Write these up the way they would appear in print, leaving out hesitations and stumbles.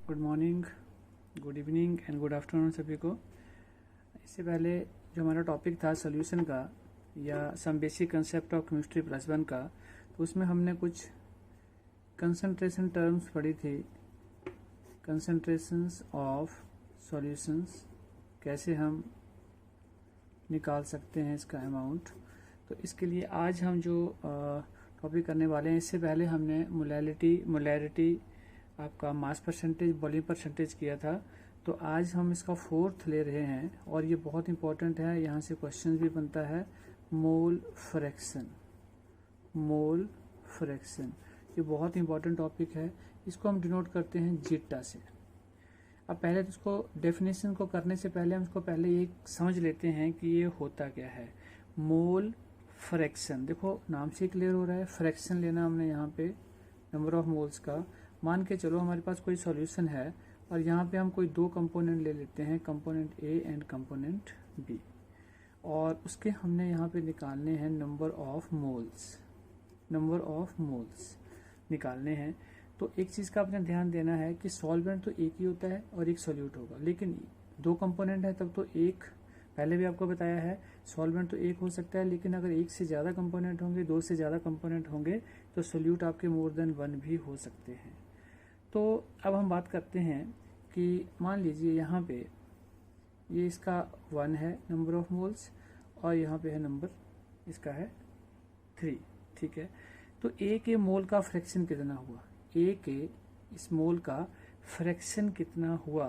Good morning, good evening and good afternoon सभी को। इससे पहले जो हमारा टॉपिक था सोल्यूशन का या some basic concept of chemistry +1 का, तो उसमें हमने कुछ कंसंट्रेशन टर्म्स पढ़ी थी। कंसंट्रेशंस ऑफ सॉल्यूशंस, कैसे हम निकाल सकते हैं इसका अमाउंट। तो इसके लिए आज हम जो टॉपिक करने वाले हैं, इससे पहले हमने मोलैरिटी आपका मास परसेंटेज, वॉल्यूम परसेंटेज किया था। तो आज हम इसका फोर्थ ले रहे हैं और ये बहुत इंपॉर्टेंट है, यहाँ से क्वेश्चन भी बनता है। मोल फ्रैक्शन, मोल फ्रैक्शन ये बहुत इंपॉर्टेंट टॉपिक है। इसको हम डिनोट करते हैं जीटा से। अब पहले तो इसको डेफिनेशन को करने से पहले हम इसको पहले ये समझ लेते हैं कि ये होता क्या है। मोल फ्रैक्शन, देखो नाम से क्लियर हो रहा है, फ्रैक्शन लेना हमने यहाँ पे नंबर ऑफ मोल्स का। मान के चलो हमारे पास कोई सॉल्यूशन है और यहाँ पे हम कोई दो कंपोनेंट ले लेते हैं, component A and component B, और उसके हमने यहाँ पे निकालने हैं number of moles, number of moles निकालने हैं। तो एक चीज़ का आपने ध्यान देना है कि सॉल्वेंट तो एक ही होता है और एक सॉल्यूट होगा, लेकिन दो कंपोनेंट है तब तो एक, पहले भी आपको बताया है सॉल्वेंट तो एक हो सकता है, लेकिन अगर एक से ज़्यादा कंपोनेंट होंगे, दो से ज़्यादा कंपोनेंट होंगे, तो सॉल्यूट आपके मोर देन वन भी हो सकते हैं। तो अब हम बात करते हैं कि मान लीजिए यहाँ पे ये इसका 1 है नंबर ऑफ मोल्स और यहाँ पे है नंबर इसका है 3, ठीक है। तो ए के मोल का फ्रैक्शन कितना हुआ, ए के इस मोल का फ्रैक्शन कितना हुआ।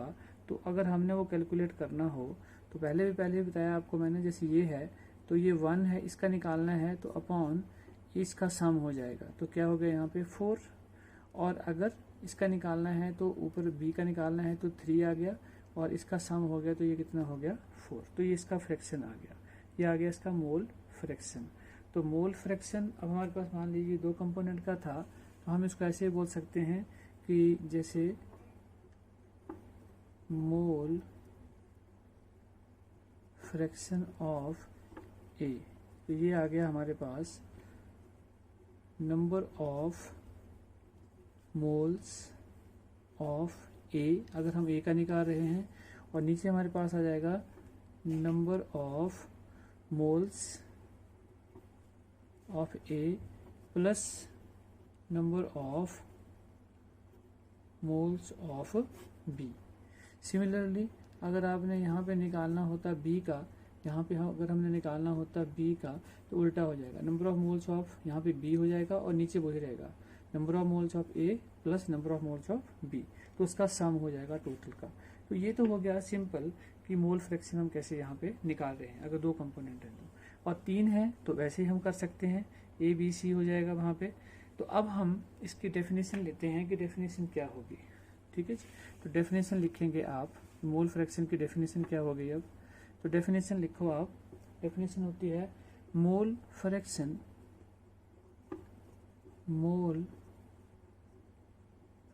तो अगर हमने वो कैलकुलेट करना हो तो पहले भी बताया आपको मैंने, जैसे ये है तो ये 1 है, इसका निकालना है तो अपॉन इसका सम हो जाएगा, तो क्या हो गया यहाँ पे 4। और अगर इसका निकालना है तो ऊपर बी का निकालना है तो 3 आ गया, और इसका सम हो गया तो ये कितना हो गया 4। तो ये इसका फ्रैक्शन आ गया, ये आ गया इसका मोल फ्रैक्शन। तो मोल फ्रैक्शन अब हमारे पास मान लीजिए दो कंपोनेंट का था, तो हम इसको ऐसे बोल सकते हैं कि जैसे मोल फ्रैक्शन ऑफ ए, तो ये आ गया हमारे पास नंबर ऑफ मोल्स ऑफ ए, अगर हम ए का निकाल रहे हैं, और नीचे हमारे पास आ जाएगा number of moles of A plus number of moles of B. Similarly अगर आपने यहाँ पे निकालना होता बी का, यहाँ पे अगर हमने निकालना होता बी का, तो उल्टा हो जाएगा, नंबर ऑफ मोल्स ऑफ यहाँ पे बी हो जाएगा और नीचे वही रहेगा, number of moles of A plus number of moles of B, तो उसका सम हो जाएगा टोटल का। तो ये तो हो गया सिंपल कि मोल फ्रैक्शन हम कैसे यहाँ पे निकाल रहे हैं अगर दो कंपोनेंट है तो, और 3 है तो वैसे ही हम कर सकते हैं, ए बी सी हो जाएगा वहाँ पे। तो अब हम इसकी डेफिनेशन लेते हैं कि डेफिनेशन क्या होगी, ठीक है। तो डेफिनेशन लिखेंगे आप, मोल फ्रैक्शन की डेफिनेशन क्या होगी अब। तो डेफिनेशन लिखो आप, डेफिनेशन होती है mole fraction, mole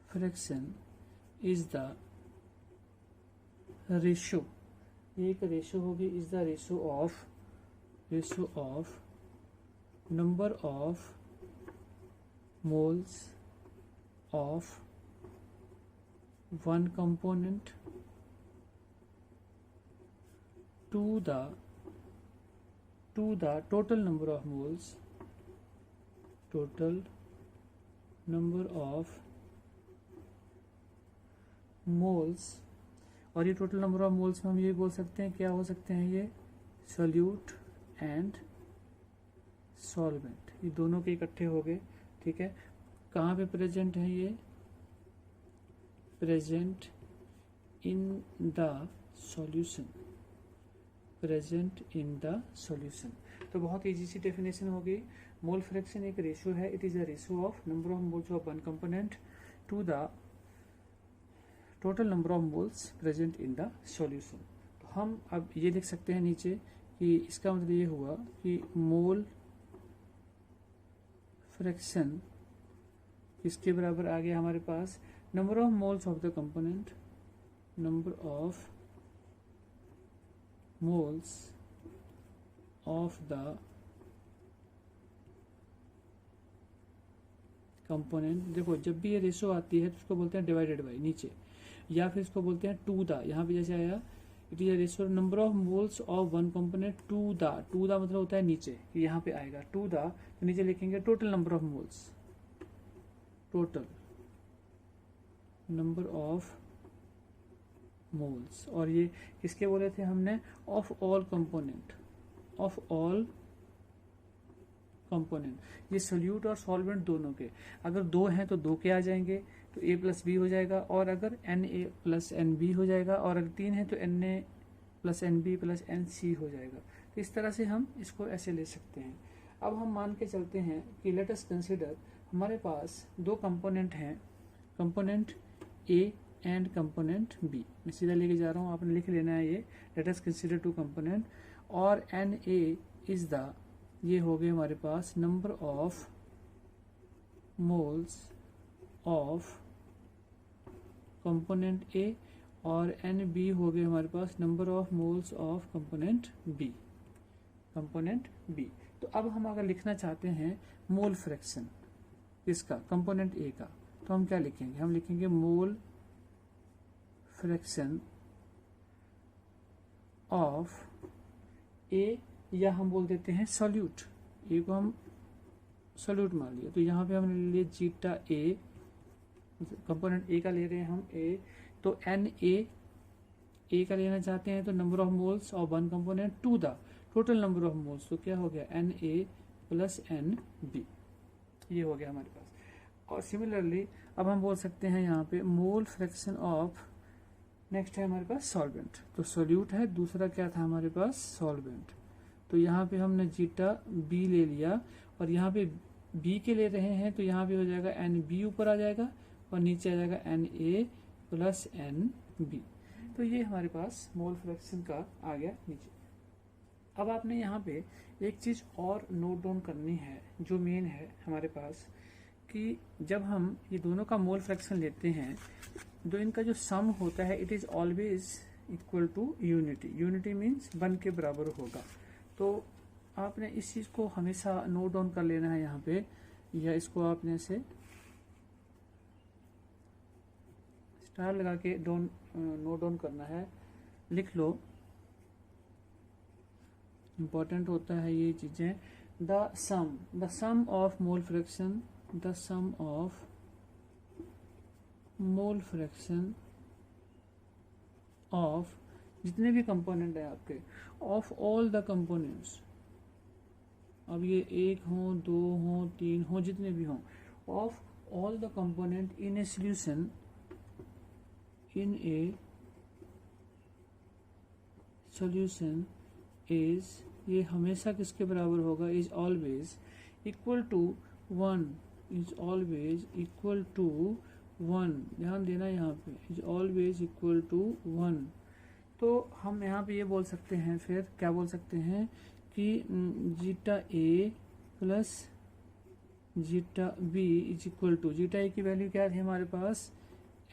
fraction is the ratio, एक रेशो होगी, is the ratio of number of moles of one component to the total number of moles, total number of moles। और ये टोटल नंबर ऑफ मोल्स में हम ये बोल सकते हैं, क्या हो सकते हैं ये, सॉल्यूट एंड सॉल्वेंट, ये दोनों के इकट्ठे हो गए, ठीक है। कहाँ पे प्रेजेंट है ये, present in the solution, present in the solution. तो बहुत इजी सी डेफिनेशन हो गई। मोल फ्रैक्शन एक रेशियो है, it is a ratio of number of moles of one component to the total number of moles present in the solution. तो हम अब ये लिख सकते हैं नीचे कि इसका मतलब ये हुआ कि मोल फ्रैक्शन इसके बराबर आ गया हमारे पास number of moles of the component, number of moles of the component. देखो जब भी ये रेशो आती है तो उसको बोलते हैं डिवाइडेड बाई, नीचे या फिर इसको बोलते हैं टू द, यहाँ पे जैसे आया it is a ratio number of moles of one component to the, to the मतलब होता है नीचे, यहाँ पे आएगा टू द, तो नीचे लिखेंगे total number of moles, total number of moles. और ये किसके बोले थे हमने, of all component, of all component, ये सोल्यूट और सॉल्वेंट दोनों के, अगर दो हैं तो दो के आ जाएंगे तो a प्लस बी हो जाएगा, और अगर n A plus n B हो जाएगा, और अगर तीन है तो n A plus n B plus n C हो जाएगा। तो इस तरह से हम इसको ऐसे ले सकते हैं। अब हम मान के चलते हैं कि लेट अस कंसीडर हमारे पास दो कंपोनेंट हैं, component A and component B. मैं सीधा लेके जा रहा हूँ, आपने लिख लेना है ये, let us consider two component, और एन ए इज द, ये हो गए हमारे पास number of moles of component A, और एन बी हो गए हमारे पास number of moles of component B, component B. तो अब हम अगर लिखना चाहते हैं मोल फ्रैक्शन इसका, कंपोनेंट ए का, तो हम क्या लिखेंगे, हम लिखेंगे मोल फ्रैक्शन ऑफ ए, या हम बोल देते हैं सॉल्यूट, ए को हम सॉल्यूट मान लिया, तो यहाँ पे हमने ले लिया जीटा ए, कंपोनेंट ए का ले रहे हैं हम ए, तो एन ए का लेना चाहते हैं तो number of moles of one component to the total number of moles, तो क्या हो गया n A plus n B, ये हो गया हमारे पास। और सिमिलरली अब हम बोल सकते हैं यहाँ पे मोल फ्रैक्शन ऑफ, नेक्स्ट है हमारे पास सॉल्वेंट, तो सोल्यूट है, दूसरा क्या था हमारे पास सॉल्वेंट, तो यहाँ पे हमने जीटा बी ले लिया, और यहाँ पे बी के ले रहे हैं तो यहाँ पे हो जाएगा एन बी ऊपर आ जाएगा, और नीचे आ जाएगा n A plus n B. तो ये हमारे पास मोल फ्रैक्शन का आ गया नीचे। अब आपने यहाँ पे एक चीज और नोट डाउन करनी है जो मेन है हमारे पास, कि जब हम ये दोनों का मोल फ्रैक्शन लेते हैं तो इनका जो सम होता है it is always equal to unity, unity means 1 के बराबर होगा। तो आपने इस चीज को हमेशा नोट डाउन कर लेना है यहाँ पे, या इसको आपने से स्टार लगा के नोट डाउन करना है, लिख लो, इंपॉर्टेंट होता है ये चीजें। The sum of mole fraction, the sum of mole fraction of जितने भी कंपोनेंट है आपके, ऑफ ऑल द कंपोनेंट्स, अब ये एक हो, दो हो, तीन हो, जितने भी हों, of all the component in A solution, in a solution is, ये हमेशा किसके बराबर होगा, is always equal to 1, is always equal to 1, ध्यान देना यहाँ पे, is always equal to 1। तो हम यहाँ पे ये बोल सकते हैं, फिर क्या बोल सकते हैं कि zeta A plus zeta B is equal to, zeta A की वैल्यू क्या थी हमारे पास,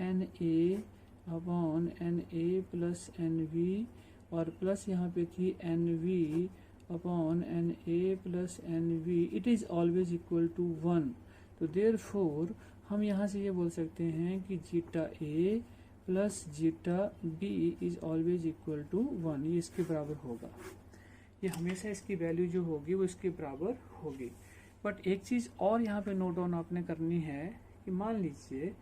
N A upon N A plus N V, और प्लस यहाँ पे थी N V upon N A plus N V, it is always equal to 1। तो देयरफॉर हम यहाँ से ये बोल सकते हैं कि zeta A plus zeta B is always equal to 1, ये इसके बराबर होगा, ये हमेशा इसकी वैल्यू जो होगी वो इसके बराबर होगी। बट एक चीज़ और यहाँ पे नोट डाउन आपने करनी है कि मान लीजिए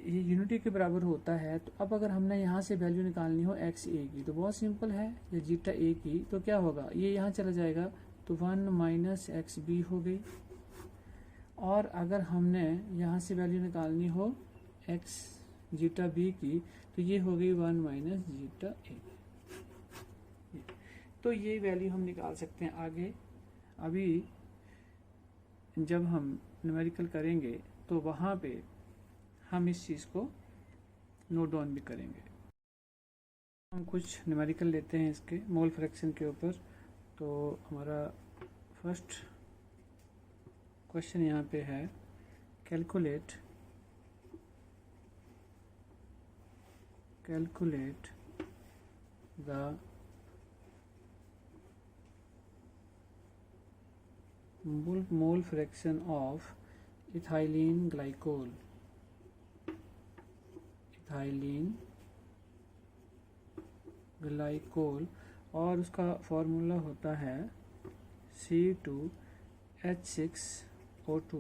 ये यूनिटी के बराबर होता है, तो अब अगर हमने यहाँ से वैल्यू निकालनी हो एक्स ए की, तो बहुत सिंपल है, या जीटा ए की, तो क्या होगा, ये यहाँ चला जाएगा, तो 1 माइनस एक्स बी हो गई। और अगर हमने यहाँ से वैल्यू निकालनी हो एक्स जीटा बी की, तो ये हो गई 1 माइनस जीटा ए। तो ये वैल्यू हम निकाल सकते हैं आगे, अभी जब हम न्यूमेरिकल करेंगे तो वहाँ पे हम इस चीज़ को नोट डाउन भी करेंगे। हम कुछ न्यूमेरिकल लेते हैं इसके मोल फ्रैक्शन के ऊपर। तो हमारा फर्स्ट क्वेश्चन यहाँ पे है, calculate the mole fraction of ethylene glycol ethylene glycol, और उसका फॉर्मूला होता है C2H6O2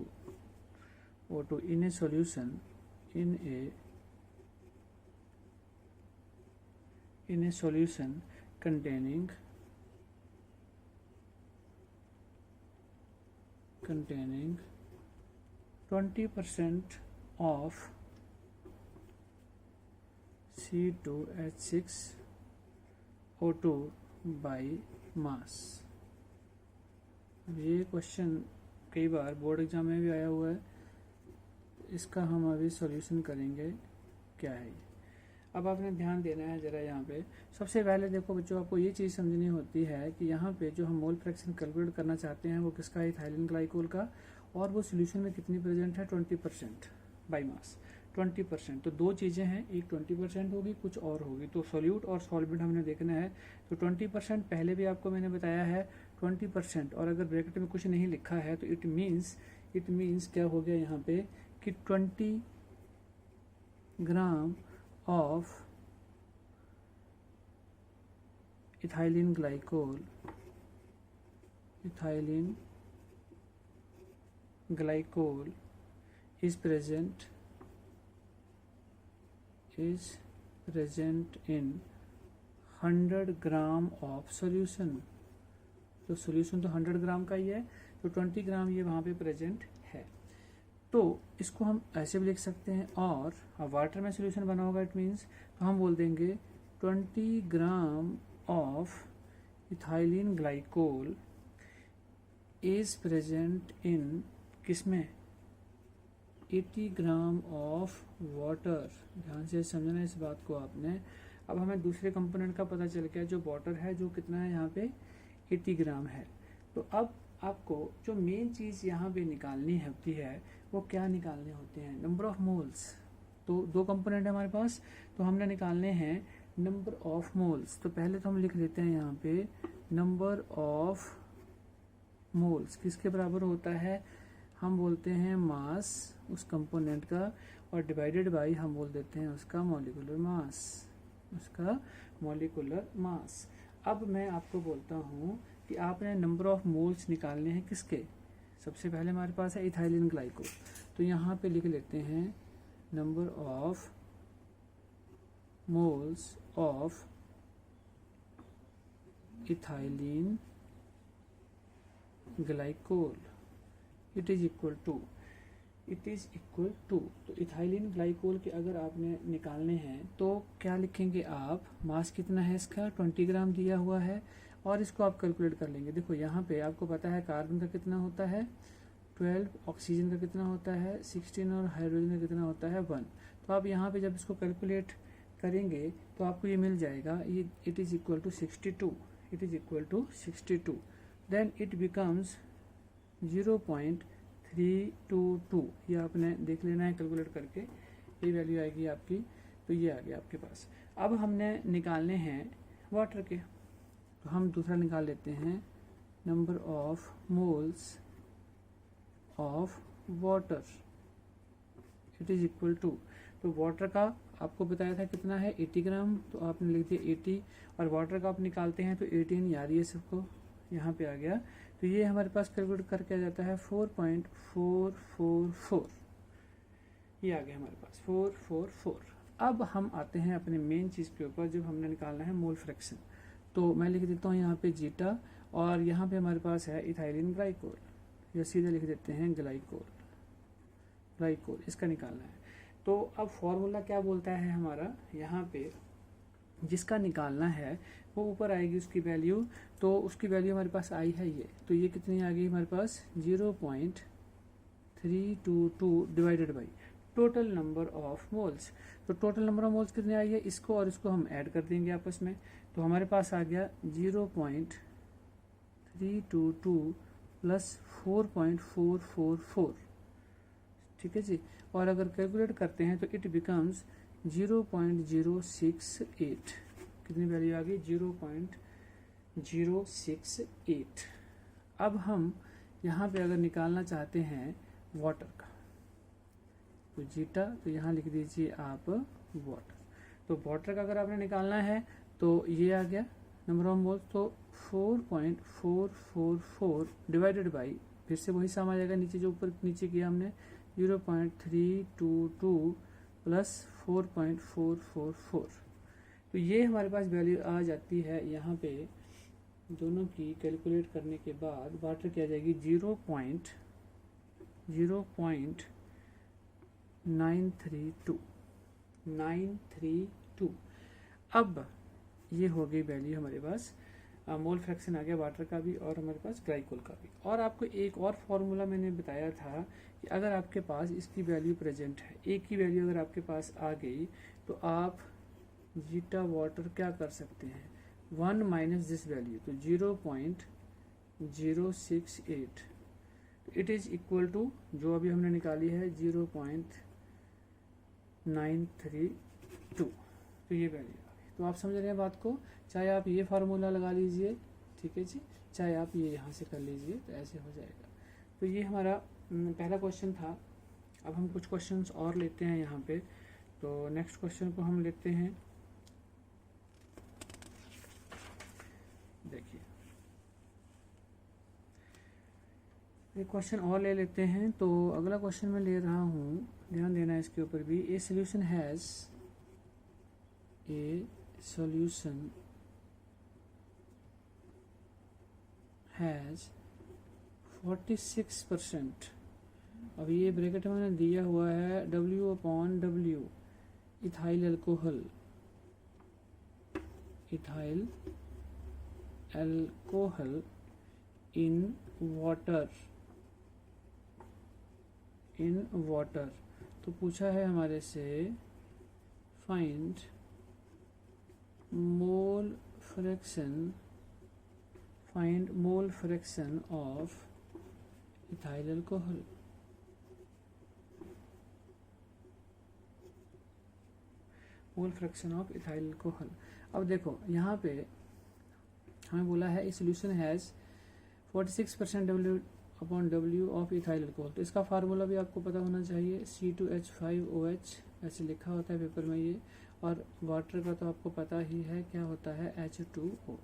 in a solution containing 20% of C2H6O2 by mass। ये क्वेश्चन कई बार बोर्ड एग्जाम में भी आया हुआ है, इसका हम अभी सॉल्यूशन करेंगे क्या है। अब आपने ध्यान देना है ज़रा यहाँ पे। सबसे पहले देखो बच्चों, आपको ये चीज़ समझनी होती है कि यहाँ पे जो हम मोल फ्रैक्शन कैलकुलेट करना चाहते हैं वो किसका है, इथाइलिन ग्लाइकोल का, और वो सोल्यूशन में कितनी प्रेजेंट है, 20% बाई मास, 20%। तो दो चीज़ें हैं, एक 20% होगी, कुछ और होगी। तो सोल्यूट और सॉल्वेंट हमने देखना है। तो 20% पहले भी आपको मैंने बताया है 20%, और अगर ब्रैकेट में कुछ नहीं लिखा है तो इट मीन्स क्या हो गया यहाँ पे कि 20 gram of ethylene glycol is present in 100 gram of solution. तो सॉल्यूशन तो 100 ग्राम का ही है, तो 20 ग्राम ये वहाँ पे प्रेजेंट है। तो इसको हम ऐसे भी लिख सकते हैं, और वाटर में सॉल्यूशन बना होगा इट मीन्स, तो हम बोल देंगे 20 gram of ethylene glycol is present in किसमें, 80 ग्राम ऑफ वाटर। ध्यान से समझना इस बात को आपने। अब हमें दूसरे कंपोनेंट का पता चल गया, जो वाटर है, जो कितना है यहाँ पे 80 ग्राम है। तो अब आपको जो मेन चीज़ यहाँ पे निकालनी होती है वो क्या निकालने होते हैं, नंबर ऑफ मोल्स। तो दो कंपोनेंट है हमारे पास, तो हमने निकालने हैं नंबर ऑफ मोल्स। तो पहले तो हम लिख लेते हैं यहाँ पे नंबर ऑफ मोल्स किसके बराबर होता है, हम बोलते हैं मास उस कंपोनेंट का, और डिवाइडेड बाय हम बोल देते हैं उसका मॉलिक्यूलर मास। अब मैं आपको बोलता हूँ कि आपने नंबर ऑफ मोल्स निकालने हैं किसके। सबसे पहले हमारे पास है इथाइलिन ग्लाइकोल, तो यहाँ पे लिख लेते हैं number of moles of ethylene glycol it is equal to. तो इथाइलिन ग्लाइकोल के अगर आपने निकालने हैं तो क्या लिखेंगे आप, मास कितना है इसका, 20 ग्राम दिया हुआ है, और इसको आप कैलकुलेट कर लेंगे। देखो यहाँ पे आपको पता है कार्बन का कितना होता है 12, ऑक्सीजन का कितना होता है 16, और हाइड्रोजन का कितना होता है 1। तो आप यहाँ पे जब इसको कैलकुलेट करेंगे तो आपको ये मिल जाएगा, ये it is equal to 62, then it becomes 0.322। ये आपने देख लेना है कैलकुलेट करके, ये वैल्यू आएगी आपकी। तो ये आ गया आपके पास। अब हमने निकालने हैं वाटर के, तो हम दूसरा निकाल लेते हैं number of moles of water it is equal to. तो वाटर का आपको बताया था कितना है 80 ग्राम, तो आपने लिख दिया 80, और वाटर का आप निकालते हैं तो 18 यार ये सबको यहाँ पे आ गया। तो ये हमारे पास कैलकुलेट करके आ जाता है 4.444, ये आ गया हमारे पास 444। अब हम आते हैं अपने मेन चीज़ के ऊपर, जब हमने निकालना है मोल फ्रैक्शन। तो मैं लिख देता हूँ यहाँ पे जीटा, और यहाँ पे हमारे पास है इथाइलिन ग्लाइकोल, या सीधे लिख देते हैं ग्लाइकोल इसका निकालना है। तो अब फॉर्मूला क्या बोलता है हमारा, यहाँ पे जिसका निकालना है वो ऊपर आएगी उसकी वैल्यू, तो उसकी वैल्यू हमारे पास आई है ये, तो ये कितनी आ गई हमारे पास 0.322 divided by total number of moles. तो टोटल नंबर ऑफ मोल्स कितने आई है, इसको और इसको हम ऐड कर देंगे आपस में, तो हमारे पास आ गया 0.322 प्लस 4.444, ठीक है जी। और अगर कैलकुलेट करते हैं तो इट बिकम्स 0.068, कितनी वैल्यू आ गई 0.068। अब हम यहाँ पे अगर निकालना चाहते हैं वाटर का, तो जीटा, तो यहाँ लिख दीजिए आप वाटर। तो वाटर का अगर आपने निकालना है तो ये आ गया नंबर ऑफ मोल्स, तो 4.444 डिवाइडेड बाई, फिर से वही सम आ जाएगा नीचे जो ऊपर नीचे किया हमने, 0.322 प्लस 4.444। तो ये हमारे पास वैल्यू आ जाती है यहाँ पे, दोनों की कैलकुलेट करने के बाद वाटर की आ जाएगी 0.932। अब ये हो गई वैल्यू हमारे पास, मोल फ्रैक्शन आ गया वाटर का भी और हमारे पास ग्लाइकोल का भी। और आपको एक और फॉर्मूला मैंने बताया था कि अगर आपके पास इसकी वैल्यू प्रेजेंट है, एक की वैल्यू अगर आपके पास आ गई तो आप जीटा वाटर क्या कर सकते हैं, 1 माइनस दिस वैल्यू, तो 0.068 इट इज इक्वल टू जो अभी हमने निकाली है 0.932। तो ये वैल्यू आ गई। तो आप समझ रहे हैं बात को, चाहे आप ये फार्मूला लगा लीजिए, ठीक है जी, चाहे आप ये यहाँ से कर लीजिए, तो ऐसे हो जाएगा। तो ये हमारा पहला क्वेश्चन था। अब हम कुछ क्वेश्चंस और लेते हैं यहाँ पे। तो नेक्स्ट क्वेश्चन को हम लेते हैं, देखिए एक क्वेश्चन और ले लेते हैं। तो अगला क्वेश्चन मैं ले रहा हूँ, ध्यान देना है इसके ऊपर भी। ए सॉल्यूशन हैज़ 46%। अब ये ब्रैकेट में मैंने दिया हुआ है W/W, ethyl alcohol in water. तो पूछा है हमारे से find mole fraction of ethyl alcohol. Mole fraction of ethyl alcohol. अब देखो यहाँ पे हमें बोला है solution has 46% W/W of ethyl alcohol. तो इसका फार्मूला भी आपको पता होना चाहिए, C2H5OH ऐसे लिखा होता है पेपर में ये। और वाटर का तो आपको पता ही है क्या होता है, H2O।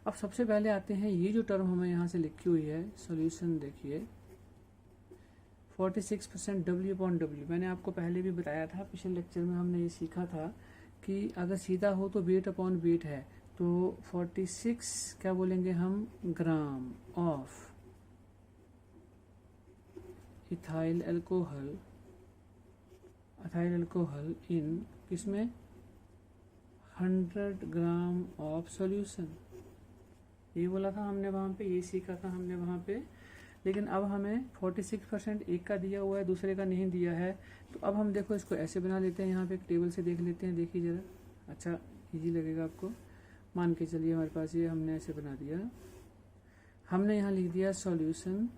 अब सबसे पहले आते हैं, ये जो टर्म हमें यहाँ से लिखी हुई है सॉल्यूशन, देखिए 46% W/W। मैंने आपको पहले भी बताया था, पिछले लेक्चर में हमने ये सीखा था कि अगर सीधा हो तो वेट है। तो 46 क्या बोलेंगे हम, ग्राम ऑफ इथाइल अल्कोहल इन किसमें, 100 ग्राम ऑफ सॉल्यूशन। ये बोला था हमने वहाँ पे, ये सीखा था हमने वहाँ पे। लेकिन अब हमें 46% एक का दिया हुआ है, दूसरे का नहीं दिया है। तो अब हम देखो इसको ऐसे बना लेते हैं, यहाँ पे एक टेबल से देख लेते हैं, देखिए ज़रा, अच्छा इजी लगेगा आपको। मान के चलिए हमारे पास ये हमने ऐसे बना दिया, हमने यहाँ लिख दिया सॉल्यूशन,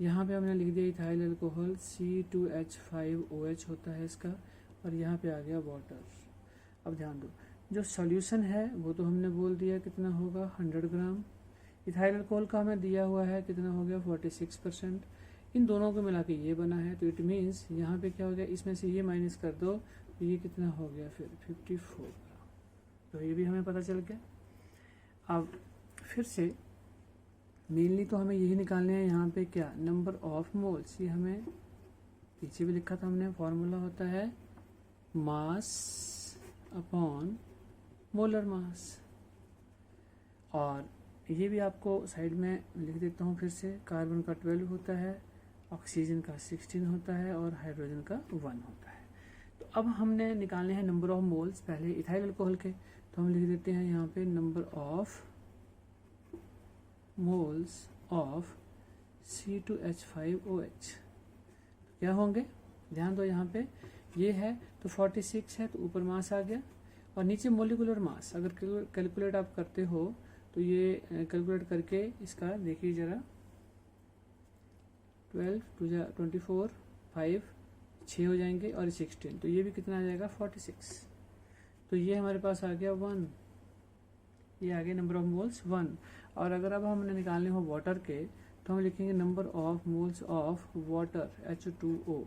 यहाँ पे हमने लिख दिया इथाइल अल्कोहल, C2H5OH होता है इसका, और यहाँ पे आ गया वाटर। अब ध्यान दो, जो सॉल्यूशन है वो तो हमने बोल दिया कितना होगा, 100 ग्राम। इथाइल अल्कोहल का हमें दिया हुआ है कितना हो गया, 46%। इन दोनों को मिला के ये बना है, तो इट मीन्स यहाँ पे क्या हो गया, इसमें से ये माइनस कर दो तो ये कितना हो गया फिर 54 ग्राम। तो ये भी हमें पता चल गया। अब फिर से मेनली तो हमें यही निकालने हैं यहाँ पे, क्या, नंबर ऑफ मोल्स। ये हमें पीछे भी लिखा था हमने, फॉर्मूला होता है मास अपॉन मोलर मास। और ये भी आपको साइड में लिख देता हूँ फिर से, कार्बन का 12 होता है, ऑक्सीजन का 16 होता है और हाइड्रोजन का 1 होता है। तो अब हमने निकालने हैं नंबर ऑफ मोल्स पहले इथाइल अल्कोहल के, तो हम लिख देते हैं यहाँ पे number of moles of C2H5OH। क्या होंगे, ध्यान दो, यहाँ पे ये है तो 46 है, तो ऊपर मास आ गया, और नीचे मोलिकुलर मास। अगर कैलकुलेट आप करते हो तो ये कैलकुलेट करके इसका देखिए ज़रा, 12 2 24, 5 6 हो जाएंगे और 16, तो ये भी कितना आ जाएगा, 46। तो ये हमारे पास आ गया 1, ये आ गया नंबर ऑफ मोल्स 1। और अगर अब हमने निकालने हो वाटर के, तो हम लिखेंगे number of moles of water H2O।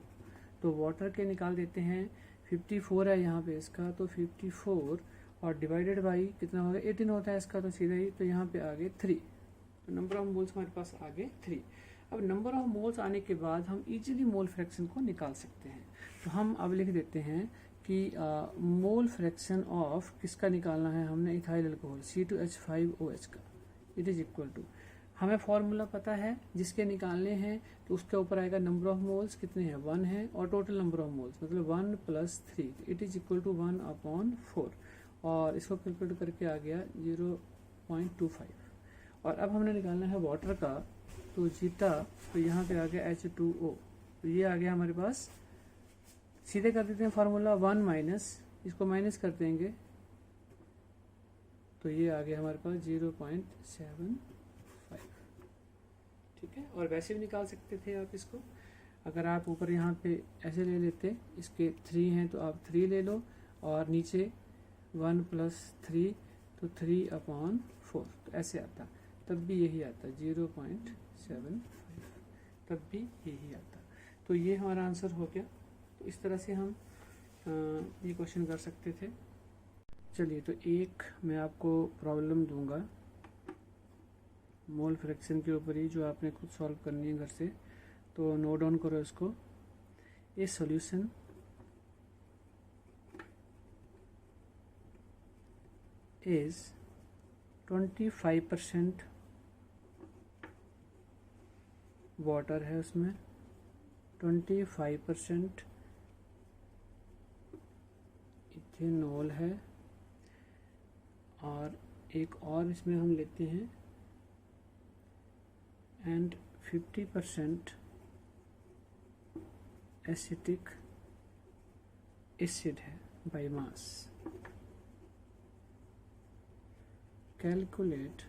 तो वाटर के निकाल देते हैं, 54 है यहाँ पे इसका, तो 54 और डिवाइडेड बाई कितना होगा 18 होता है इसका, तो सीधा ही तो यहाँ पे आगे 3। तो नंबर ऑफ मोल्स हमारे पास आगे 3। अब नंबर ऑफ मोल्स आने के बाद हम इजीली मोल फ्रैक्शन को निकाल सकते हैं। तो हम अब लिख देते हैं कि मोल फ्रैक्शन ऑफ किसका निकालना है हमने, इथाइल अल्कोहल C2H5OH का। इट इज इक्वल टू, हमें फॉर्मूला पता है जिसके निकालने हैं, तो उसके ऊपर आएगा नंबर ऑफ मोल्स कितने हैं 1 है, और टोटल नंबर ऑफ मोल्स मतलब 1 + 3 इट इज इक्वल टू 1/4, और इसको कैलकुलेट करके आ गया 0.25। और अब हमने निकालना है वाटर का, तो जीटा, तो यहाँ पे आ गया H2O, तो ये आ गया हमारे पास। सीधे कर देते हैं फार्मूला 1 माइनस, इसको माइनस कर देंगे, तो ये आ गया हमारे पास 0.75। ठीक है, और वैसे भी निकाल सकते थे आप इसको, अगर आप ऊपर यहाँ पे ऐसे ले लेते, इसके 3 हैं तो आप 3 ले लो, और नीचे 1 + 3 तो 3/4, तो ऐसे आता, तब भी यही आता 0.75, तब भी यही आता। तो ये हमारा आंसर हो गया। तो इस तरह से हम ये क्वेश्चन कर सकते थे। चलिए, तो एक मैं आपको प्रॉब्लम दूंगा मोल फ्रैक्शन के ऊपर ही, जो आपने खुद सॉल्व करनी है घर से, तो नोट डाउन करो इसको। ए सॉल्यूशन इज 25% वाटर है, उसमें 25% इथेनॉल है, और एक और इसमें हम लेते हैं एंड 50% एसिटिक एसिड है by mass. Calculate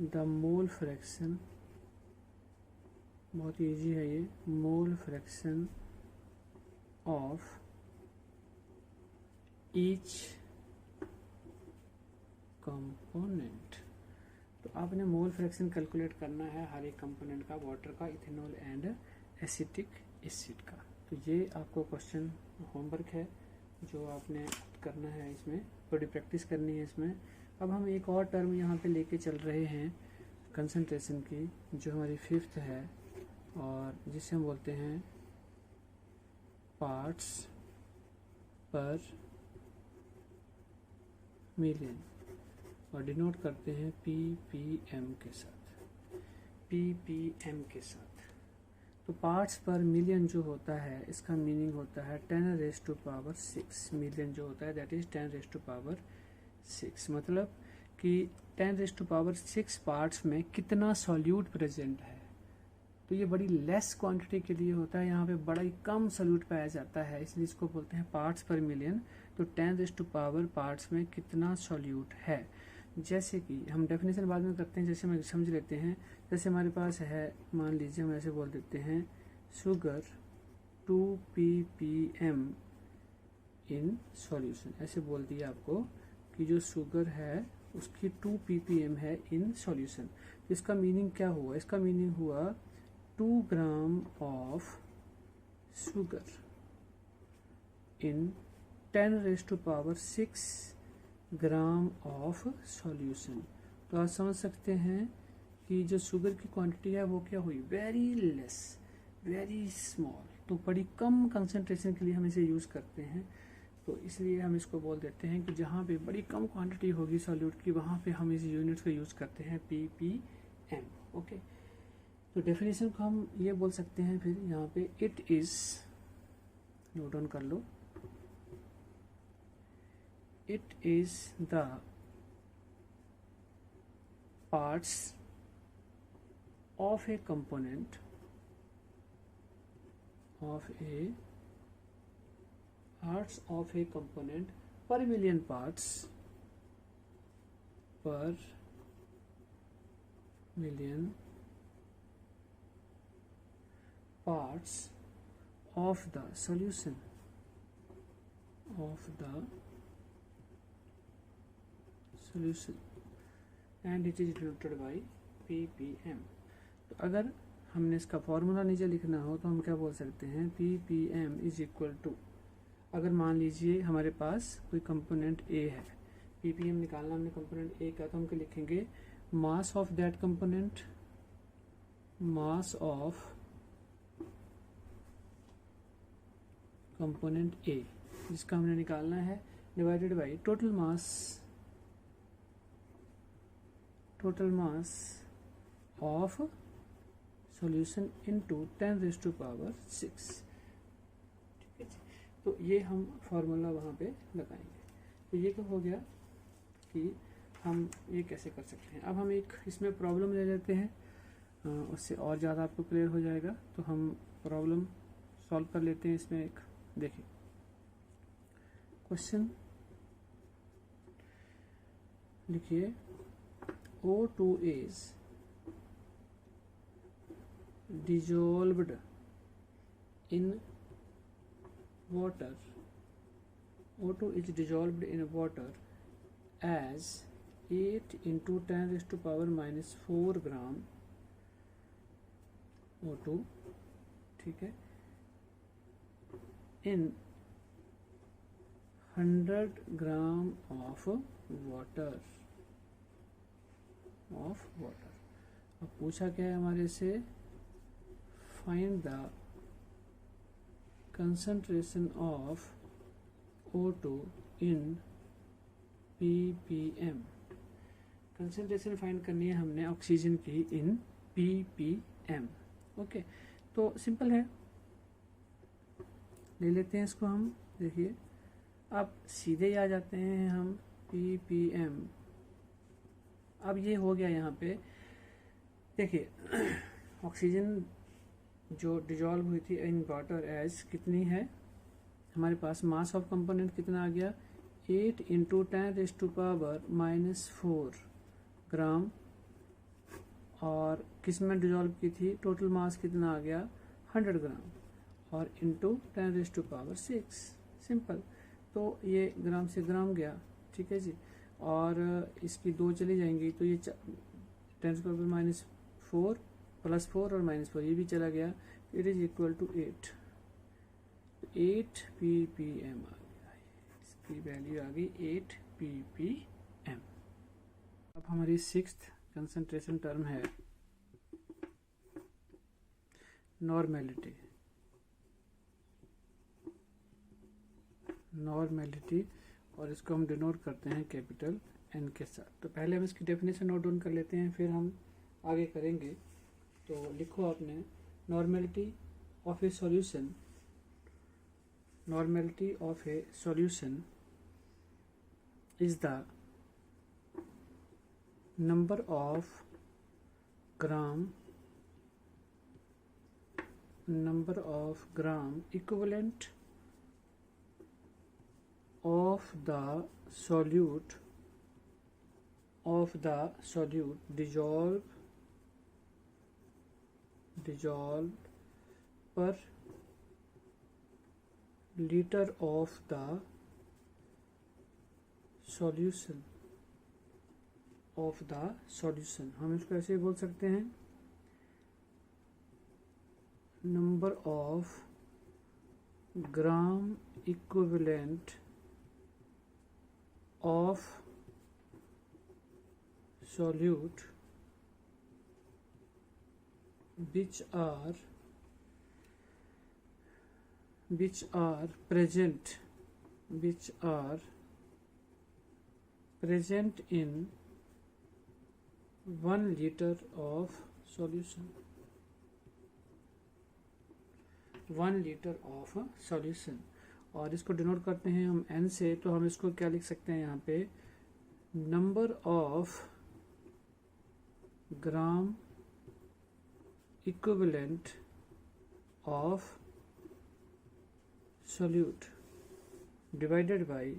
the mole fraction, बहुत इजी है ये, मोल फ्रैक्शन ऑफ ईच कंपोनेंट। तो आपने मोल फ्रैक्शन कैलकुलेट करना है हर एक कंपोनेंट का, वाटर का, इथेनॉल एंड एसिटिक एसिड का। तो ये आपको क्वेश्चन होमवर्क है जो आपने करना है, इसमें थोड़ी प्रैक्टिस करनी है इसमें। अब हम एक और टर्म यहाँ पे लेके चल रहे हैं कंसंट्रेशन की, जो हमारी 5th है, और जिसे हम बोलते हैं पार्ट्स पर मिलियन, और डिनोट करते हैं ppm के साथ, ppm के साथ। तो पार्ट्स पर मिलियन जो होता है, इसका मीनिंग होता है 10⁻6 मिलियन जो होता है, दैट इज 10⁻6, मतलब कि 10⁻6 पार्ट्स में कितना सॉल्यूट प्रेजेंट है। तो ये बड़ी लेस क्वांटिटी के लिए होता है, यहाँ पे बड़ा ही कम सॉल्यूट पाया जाता है, इसलिए इसको बोलते हैं पार्ट्स पर मिलियन। तो 10⁻, पार्ट्स में कितना सॉल्यूट है। जैसे कि हम डेफिनेशन बाद में करते हैं, जैसे हम समझ लेते हैं। जैसे हमारे पास है, मान लीजिए हम ऐसे बोल देते हैं, शुगर 2 ppm इन सॉल्यूशन, ऐसे बोल दिया आपको कि जो शुगर है उसकी 2 ppm है इन सॉल्यूशन। इसका मीनिंग क्या हुआ, इसका मीनिंग हुआ 2 gram of sugar in 10⁻6 gram of solution. तो आप समझ सकते हैं कि जो शुगर की क्वांटिटी है वो क्या हुई, वेरी लेस, वेरी स्मॉल, तो बड़ी कम कंसंट्रेशन के लिए हम इसे यूज़ करते हैं। तो इसलिए हम इसको बोल देते हैं कि जहाँ पे बड़ी कम क्वांटिटी होगी सॉल्यूट की, वहाँ पे हम इस यूनिट को यूज़ करते हैं ppm। ओके, तो डेफिनेशन को हम ये बोल सकते हैं फिर यहाँ पे, इट इज़, नोट डाउन कर लो, it is the parts of a component per million parts of the solution and it is denoted by ppm। तो अगर हमने इसका फॉर्मूला नीचे लिखना हो तो हम क्या बोल सकते हैं, ppm इज इक्वल टू, अगर मान लीजिए हमारे पास कोई कंपोनेंट A है, ppm निकालना हमने कंपोनेंट A का, तो हम क्या लिखेंगे, mass of that component, mass of component A जिसका हमने निकालना है, divided by total mass of solution into 10⁻⁶। ठीक है जी। तो ये हम फॉर्मूला वहाँ पे लगाएंगे। तो ये तो हो गया कि हम ये कैसे कर सकते हैं। अब हम एक इसमें प्रॉब्लम ले लेते हैं, उससे और ज़्यादा आपको क्लियर हो जाएगा। तो हम प्रॉब्लम सॉल्व कर लेते हैं इसमें एक। देखिए क्वेश्चन लिखिए, O2 is dissolved in water, O2 is dissolved in water as 8 into 10⁻⁴ gram O2, ठीक है, in 100 ग्राम ऑफ वाटर। अब पूछा क्या है हमारे से, find the concentration of O2 in ppm। Concentration find करनी है हमने ऑक्सीजन की इन ppm। ओके, तो सिंपल है, ले लेते हैं इसको हम। देखिए अब सीधे ही आ जाते हैं हम ppm। अब ये हो गया यहाँ पे, देखिए ऑक्सीजन जो डिजॉल्व हुई थी इन वाटर एज कितनी है हमारे पास, मास ऑफ कंपोनेंट कितना आ गया, 8 इंटू 10⁻⁴ ग्राम, और किस में डिजॉल्व की थी, टोटल मास कितना आ गया 100 ग्राम, और इंटू 10⁻⁶। सिंपल, तो ये ग्राम से ग्राम गया, ठीक है जी, और इसकी 2 चली जाएंगी तो ये 10⁻⁴ +4 और -4 ये भी चला गया, it is equal to 8 ppm आ गया, इसकी वैल्यू आ गई 8 ppm। अब हमारी 6th कंसंट्रेशन टर्म है नॉर्मेलिटी, और इसको हम डिनोट करते हैं कैपिटल N के साथ। तो पहले हम इसकी डेफिनेशन नोट डाउन कर लेते हैं, फिर हम आगे करेंगे। तो लिखो आपने, normality of A solution, normality of A solution is the number of gram equivalent of the solute dissolved per liter of the solution हम इसको ऐसे बोल सकते हैं, number of gram equivalent of solute which are present in 1 liter of solution, 1 liter of solution। और इसको denote करते हैं हम n से, तो हम इसको क्या लिख सकते हैं यहाँ पे, number of gram equivalent of solute divided by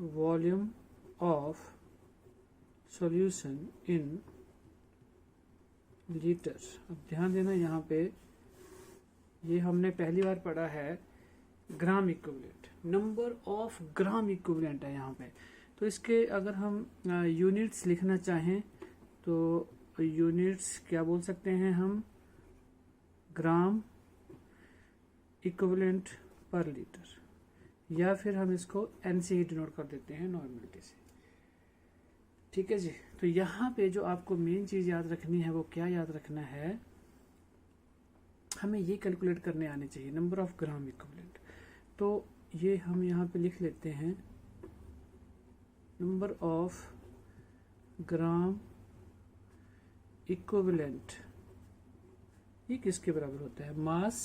volume of solution in litre. अब ध्यान देना यहाँ पे, ये हमने पहली बार पढ़ा है gram equivalent, number of gram equivalent है यहाँ पे। तो इसके अगर हम यूनिट्स लिखना चाहें तो यूनिट्स क्या बोल सकते हैं हम, ग्राम इक्विवेलेंट पर लीटर, या फिर हम इसको एन से ही डिनोट कर देते हैं नॉर्मलिटी से। ठीक है जी। तो यहाँ पे जो आपको मेन चीज याद रखनी है वो क्या याद रखना है, हमें ये कैलकुलेट करने आने चाहिए, नंबर ऑफ ग्राम इक्विवेलेंट। तो ये हम यहाँ पे लिख लेते हैं नंबर ऑफ ग्राम इक्विवेलेंट, ये किसके बराबर होता है, मास,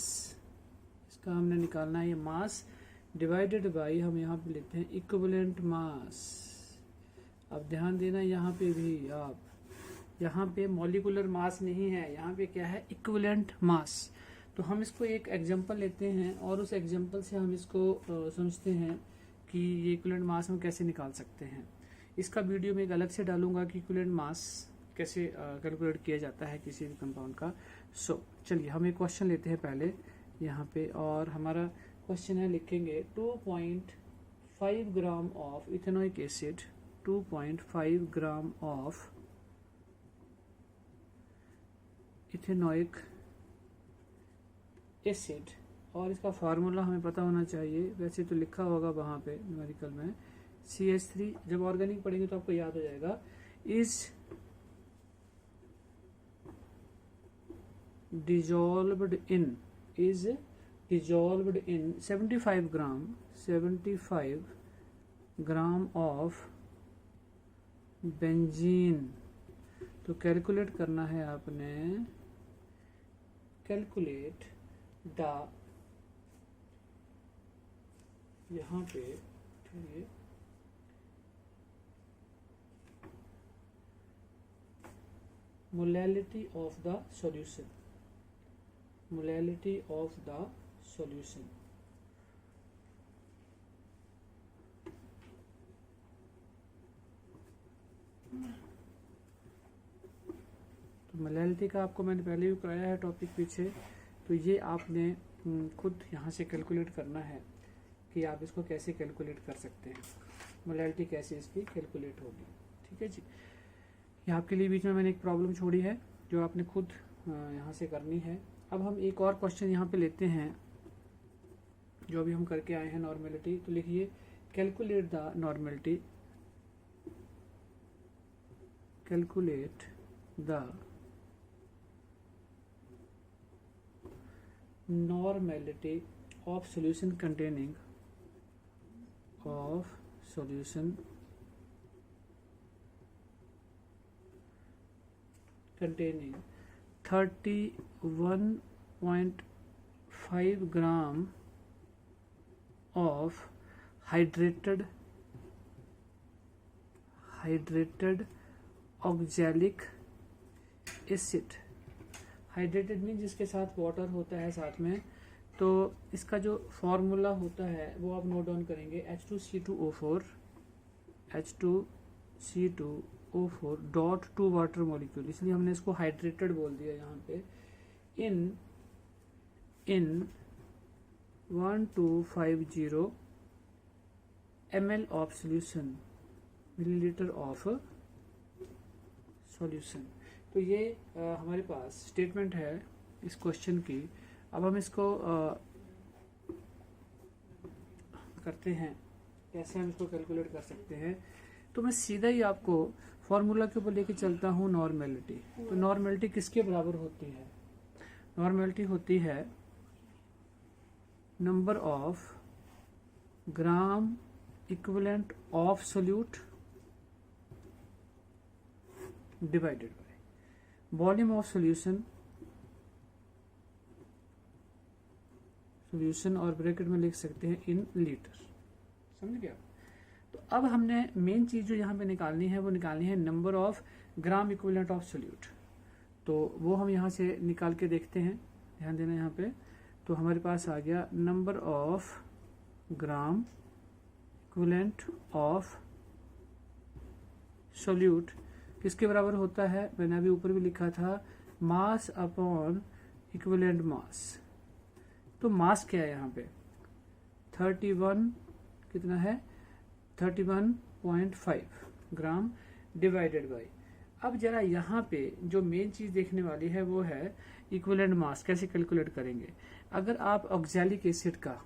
इसका हमने निकालना है, ये मास डिवाइडेड बाय, हम यहाँ पे लेते हैं इक्विवेलेंट मास। अब ध्यान देना यहाँ पे भी, आप यहाँ पे मॉलिक्यूलर मास नहीं है, यहाँ पे क्या है, इक्विवेलेंट मास। तो हम इसको एक एग्जांपल लेते हैं और उस एग्जांपल से हम इसको समझते हैं कि ये इक्विवेलेंट मास हम कैसे निकाल सकते हैं। इसका वीडियो में एक अलग से डालूंगा कि इक्विवेलेंट मास कैसे कैलकुलेट किया जाता है किसी भी कंपाउंड का। चलिए हम एक क्वेश्चन लेते हैं पहले यहाँ पे, और हमारा क्वेश्चन है, लिखेंगे 2.5 gram of ethanoic acid, 2.5 gram of ethanoic acid, और इसका फार्मूला हमें पता होना चाहिए, वैसे तो लिखा होगा वहां पे न्यूमेरिकल में, CH3, जब ऑर्गेनिक पढ़ेंगे तो आपको याद हो जाएगा, is dissolved in 75 gram of benzene. तो कैलकुलेट करना है आपने, कैलकुलेट द, यहाँ पे molality of the solution, molality of the solution. तो मोलैलिटी का आपको मैंने पहले भी कराया है टॉपिक पीछे, तो ये आपने खुद यहाँ से कैलकुलेट करना है कि आप इसको कैसे कैलकुलेट कर सकते हैं, मोलैलिटी कैसे इसकी कैलकुलेट होगी। ठीक है जी। ये आपके लिए बीच में मैंने एक प्रॉब्लम छोड़ी है जो आपने खुद यहाँ से करनी है। अब हम एक और क्वेश्चन यहाँ पे लेते हैं जो अभी हम करके आए हैं, नॉर्मेलिटी। तो लिखिए calculate the normality, calculate the normality of solution containing, of solution containing 31.5 gram of hydrated oxalic acid। Hydrated mean जिसके साथ वाटर होता है साथ में, तो इसका जो फॉर्मूला होता है वो आप नोट डाउन करेंगे, H2CO4 डॉट 2 वाटर मॉलिक्यूल, इसलिए हमने इसको हाइड्रेटेड बोल दिया यहाँ पे, इन 1250 ml of solution, millilitre of solution. तो ये हमारे पास स्टेटमेंट है इस क्वेश्चन की। अब हम इसको करते हैं, कैसे हम इसको कैलकुलेट कर सकते हैं। तो मैं सीधा ही आपको फॉर्मूला के ऊपर लेके चलता हूँ, नॉर्मेलिटी। तो नॉर्मेलिटी किसके बराबर होती है, नॉर्मेलिटी होती है number of gram equivalent of solute divided by volume of solution, और ब्रैकेट में लिख सकते हैं इन लीटर। समझ गया। तो अब हमने मेन चीज जो यहाँ पे निकालनी है वो निकालनी है number of gram equivalent of solute. तो वो हम यहाँ से निकाल के देखते हैं, ध्यान देना यहाँ पे। तो हमारे पास आ गया number of gram equivalent of solute किसके बराबर होता है, मैंने अभी ऊपर भी लिखा था, मास अपॉन इक्विवेलेंट मास। तो मास क्या है यहाँ पे 31, कितना है 31 0.5 ग्राम डिवाइडेड बाई। अब जरा यहाँ पे जो मेन चीज देखने वाली है वो है इक्विवेलेंट मास कैसे कैलकुलेट करेंगे। अगर आप ऑक्सैलिक एसिड का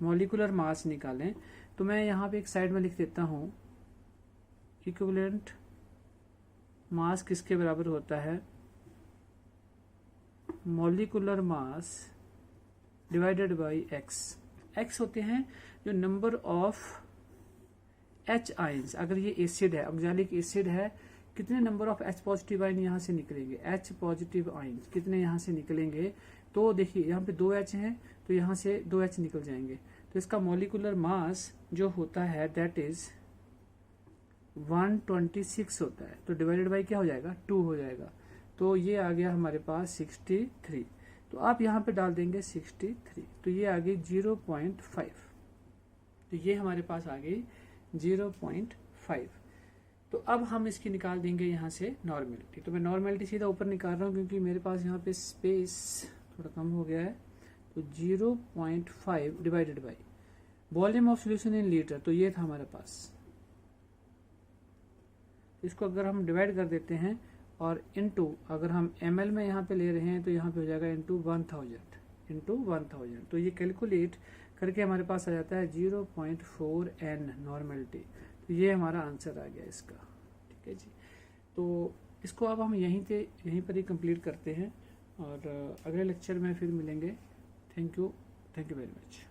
मॉलिक्यूलर मास निकालें तो मैं यहाँ पे एक साइड में लिख देता हूँ इक्विवेलेंट मास किसके बराबर होता है, molecular mass divided by x. X होते हैं जो नंबर ऑफ एच आयंस, अगर ये एसिड है ऑक्सैलिक एसिड है, कितने number of H positive ion यहाँ से निकलेंगे, एच पॉजिटिव आयन कितने यहाँ से निकलेंगे। तो देखिए यहाँ पे 2 एच हैं तो यहाँ से 2 एच निकल जाएंगे, तो इसका मॉलिक्यूलर मास जो होता है दैट इज 126 होता है। तो डिवाइडेड बाई क्या हो जाएगा, 2 हो जाएगा। तो ये आ गया हमारे पास 63। तो आप यहाँ पे डाल देंगे 63, तो ये आ गई 0.5। तो ये हमारे पास आ गई 0.5। तो अब हम इसकी निकाल देंगे यहाँ से नॉर्मेलिटी। तो मैं नॉर्मेलिटी सीधा ऊपर निकाल रहा हूँ क्योंकि मेरे पास यहाँ पे स्पेस थोड़ा कम हो गया है। तो 0.5 divided by volume of solution in litre, तो ये था हमारे पास। इसको अगर हम डिवाइड कर देते हैं और इनटू अगर हम ml में यहाँ पे ले रहे हैं तो यहाँ पे हो जाएगा इंटू 1000। तो ये कैलकुलेट करके हमारे पास आ जाता है 0.4 n नॉर्मेलिटी। तो ये हमारा आंसर आ गया इसका। ठीक है जी, तो इसको अब हम यहीं पर ही कंप्लीट करते हैं और अगले लेक्चर में फिर मिलेंगे। Thank you very much.